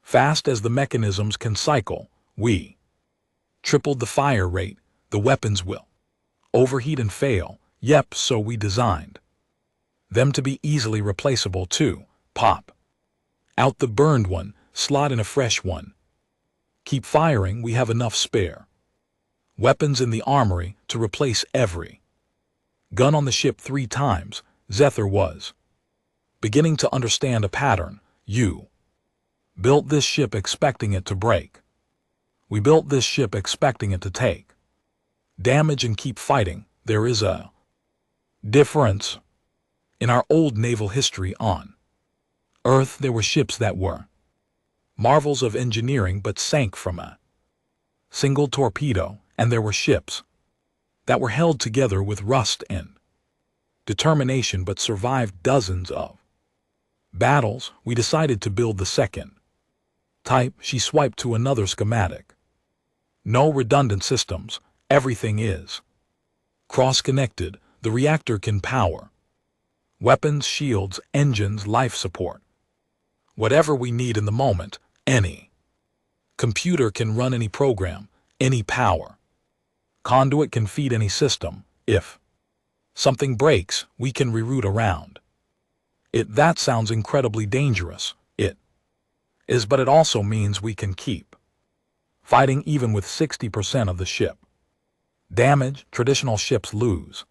Speaker 1: fast as the mechanisms can cycle. We tripled the fire rate. The weapons will overheat and fail. Yep, so we designed them to be easily replaceable too. Pop out the burned one, slot in a fresh one. Keep firing, we have enough spare weapons in the armory to replace every gun on the ship 3 times. Zethar was beginning to understand a pattern. You built this ship expecting it to break. We built this ship expecting it to take damage and keep fighting. There is a difference. In our old naval history on Earth, there were ships that were marvels of engineering but sank from a single torpedo, and there were ships that were held together with rust and determination but survived dozens of battles. We decided to build the second type. She swiped to another schematic. No redundant systems. Everything is cross-connected. The reactor can power weapons, shields, engines, life support. Whatever we need in the moment. Any computer can run any program. Any power conduit can feed any system. If something breaks, we can reroute around it. That sounds incredibly dangerous. It is, but it also means we can keep fighting even with 60% of the ship damage. Traditional ships lose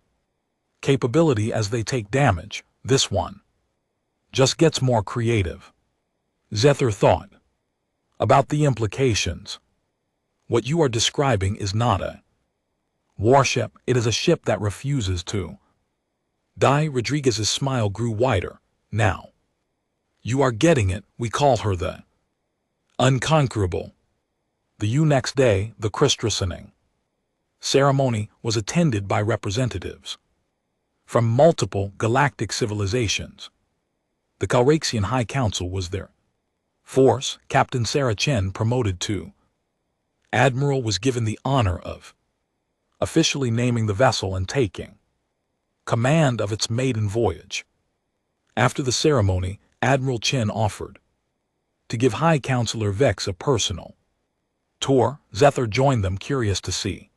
Speaker 1: capability as they take damage. This one just gets more creative. Zethar thought about the implications. What you are describing is not a warship. It is a ship that refuses to die. Rodriguez's smile grew wider. Now you are getting it. We call her the Unconquerable. The next day, the christening ceremony was attended by representatives from multiple galactic civilizations. The Calraxian High Council was there. Force Captain Sarah Chen, promoted to Admiral, was given the honor of officially naming the vessel and taking command of its maiden voyage. After the ceremony, Admiral Chen offered to give High Counselor Vex a personal tour. Zethar joined them, curious to see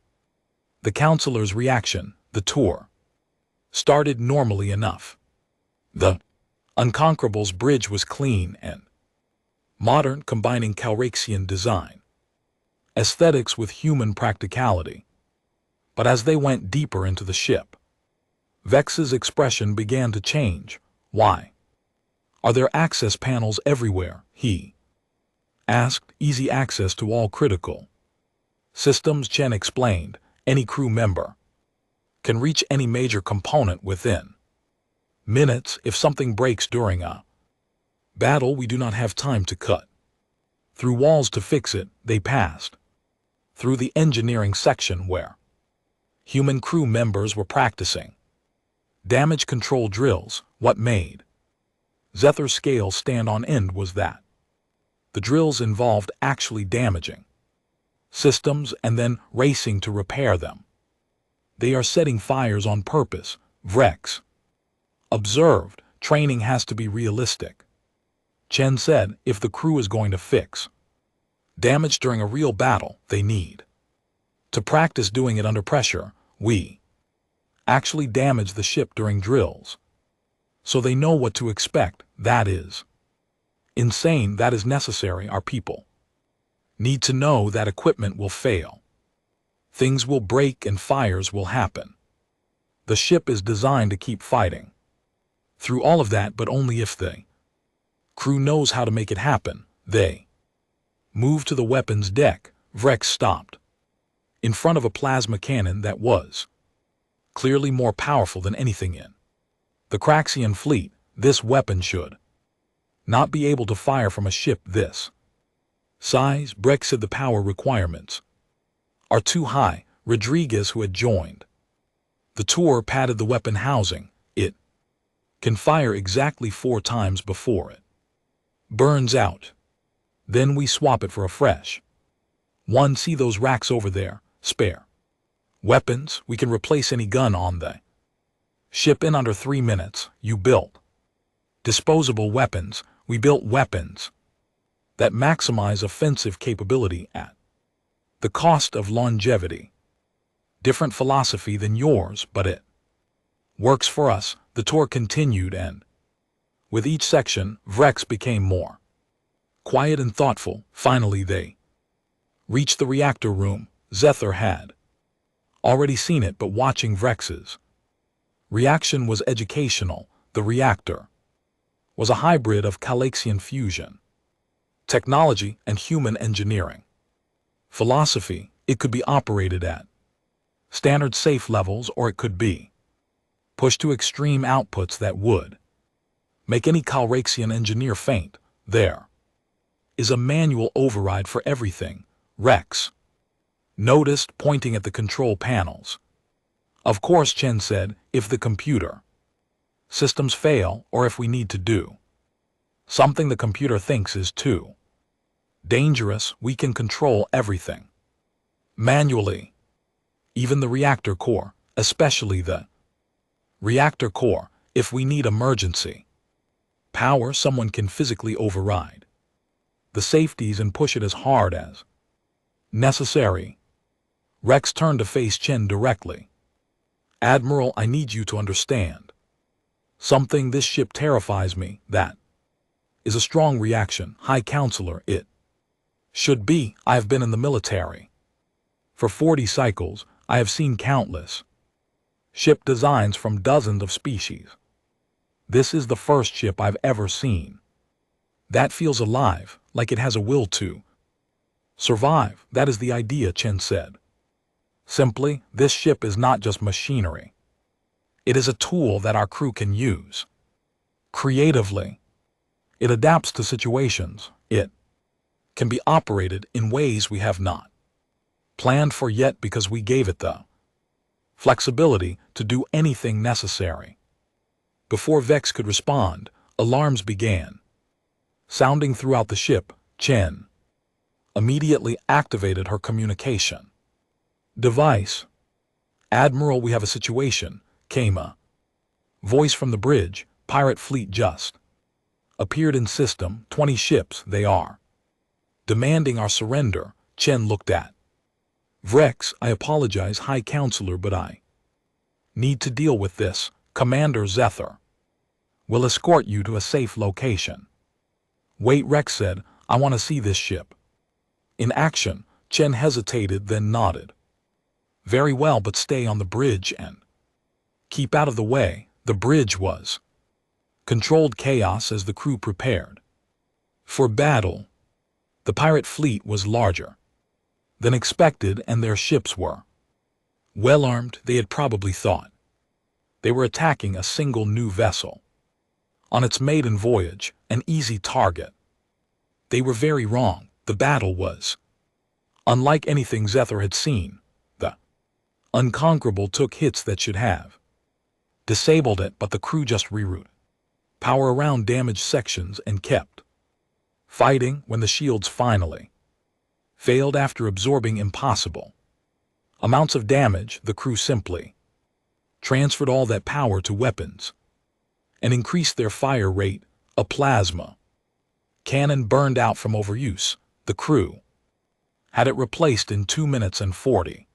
Speaker 1: the counselor's reaction. The tour started normally enough. The Unconquerable's bridge was clean and modern, combining Calraxian design aesthetics with human practicality. But as they went deeper into the ship, Vex's expression began to change. Why are there access panels everywhere? He asked. Easy access to all critical systems, Chen explained. Any crew member can reach any major component within minutes. If something breaks during a battle, we do not have time to cut through walls to fix it. They passed through the engineering section where human crew members were practicing damage control drills. What made Zethar's scale stand on end was that the drills involved actually damaging systems and then racing to repair them. They are setting fires on purpose, Vrex observed. Training has to be realistic. Chen said, if the crew is going to fix damage during a real battle, they need to practice doing it under pressure. We actually damage the ship during drills, so they know what to expect. That is insane. That is necessary. Our people need to know that equipment will fail. Things will break and fires will happen. The ship is designed to keep fighting through all of that, but only if the crew knows how to make it happen. They moved to the weapons deck. Vrex stopped in front of a plasma cannon that was clearly more powerful than anything in the Craxian fleet. This weapon should not be able to fire from a ship this size. Breck said the power requirements are too high. Rodriguez, who had joined the tour, patted the weapon housing. It can fire exactly 4 times before it burns out. Then we swap it for a fresh one. See those racks over there? Spare weapons. We can replace any gun on the ship in under 3 minutes. You built disposable weapons. We built weapons that maximize offensive capability at the cost of longevity. Different philosophy than yours, but it works for us. The tour continued, and with each section, Vrex became more quiet and thoughtful. Finally, they reached the reactor room. Zethar had already seen it, but watching Vrex's reaction was educational. The reactor was a hybrid of Calaxian fusion technology and human engineering philosophy. It could be operated at standard safe levels, or it could be pushed to extreme outputs that would make any Calraxian engineer faint. There is a manual override for everything, Rex noticed, pointing at the control panels. Of course, Chen said, if the computer systems fail, or if we need to do something the computer thinks is too dangerous, we can control everything manually. Even the reactor core, especially the reactor core. If we need emergency power, someone can physically override the safeties and push it as hard as necessary. Rex turned to face Chen directly. Admiral, I need you to understand something. This ship terrifies me. That is a strong reaction, High Counselor. It should be. I have been in the military for 40 cycles. I have seen countless ship designs from dozens of species. This is the first ship I've ever seen that feels alive, like it has a will to survive. That is the idea, Chen said. Simply, this ship is not just machinery. It is a tool that our crew can use creatively. It adapts to situations. It can be operated in ways we have not planned for yet, because we gave it the flexibility to do anything necessary. Before Vex could respond, alarms began sounding throughout the ship. Chen immediately activated her communication device. Admiral, we have a situation, came a voice from the bridge. Pirate fleet just appeared in system. 20 ships, they are demanding our surrender. Chen looked at Vrex. I apologize, High Counselor, but I need to deal with this. Commander Zethar will escort you to a safe location. Wait, Rex said, I want to see this ship in action. Chen hesitated, then nodded. Very well, but stay on the bridge and keep out of the way. The bridge was controlled chaos as the crew prepared for battle. The pirate fleet was larger than expected, and their ships were well armed. They had probably thought they were attacking a single new vessel on its maiden voyage, an easy target. They were very wrong. The battle was unlike anything Zethar had seen. The Unconquerable took hits that should have disabled it, but the crew just rerouted power around damaged sections and kept fighting. When the shields finally failed after absorbing impossible amounts of damage, the crew simply transferred all that power to weapons and increased their fire rate. A plasma cannon burned out from overuse. The crew had it replaced in 2 minutes and 40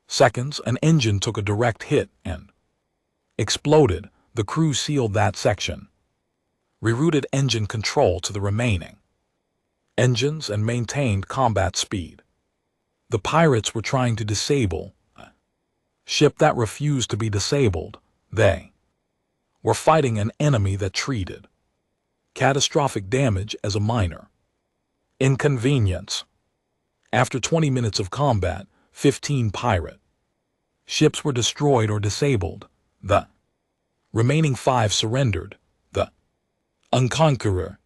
Speaker 1: seconds. An engine took a direct hit and exploded. The crew sealed that section, rerouted engine control to the remaining engines, and maintained combat speed. The pirates were trying to disable a ship that refused to be disabled. They were fighting an enemy that treated catastrophic damage as a minor inconvenience. After 20 minutes of combat, 15 pirate ships were destroyed or disabled. The remaining 5 surrendered. The unconqueror